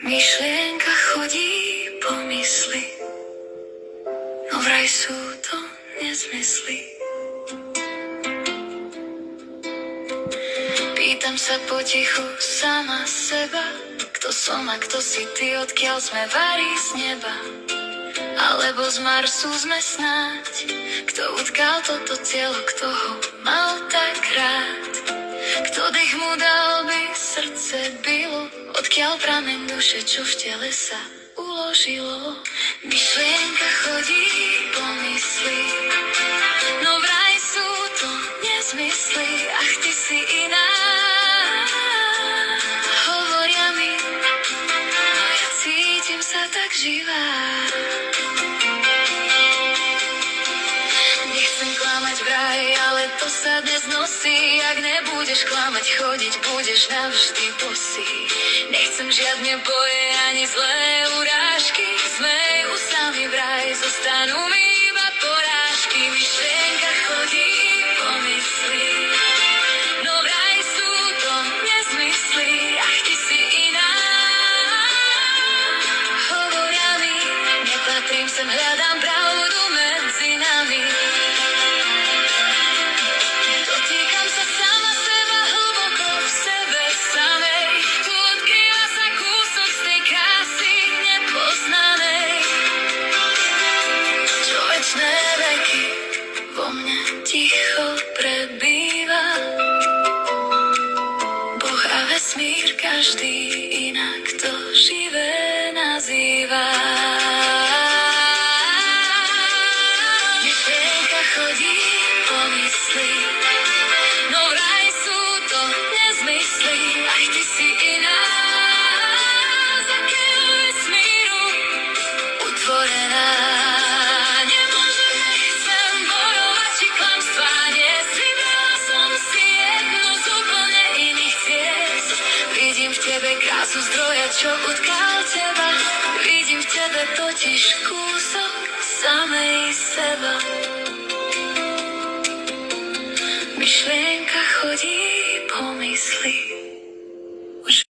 Myšlienka chodí po mysli, no vraj sú to nezmysly. Pýtam sa potichu sama seba, kto som a kto si ty, odkiaľ sme vári z neba, alebo z Marsu sme snáď. Kto utkal toto telo, kto ho mal tak rád, kto dých mu dal, by srdce bylo, odkiaľ prameň duše, čo v tele sa uložilo. Myšlienka chodí po mysli, no vraj sú to nezmysly. Ach, ty si iná, hovoria mi, no ja cítim sa tak živá. Nechcem klamať vraj, ale to sa dnes nosí. Ak nebudeš klamať, chodiť budeš navždy bosý. Nechcem žiadne boje ani zlé urážky, smej ústami vraj, zostanú mi iba porážky. Myšlienka chodí po mysli, no vraj sú to nezmysly. Ach, ty si iná, hovoria mi, nepatrím sem, hľadám pravdu medzi nami. Dotýkam sa sama seba hlboko v sebe samej, tu odkrýva sa kúsok z tej krásy nepoznanej, čo večné veky vo mne ticho prebýva. Boh a vesmír každý inak to živé nazýva. Myšlienka chodí po mysli, no vraj sú to nezmysly. Ach, ty si iná, z akého vesmíru utvorená. Nemôžem, nechcem bojovať či klamstvá niesť. Vybrala som si jednu z úplne iných ciest. Vidím v tebe krásu zdroja, čo utkal teba. Vidím v tebe totiž kúsok samej seba. Myšlienka chodí po mysli,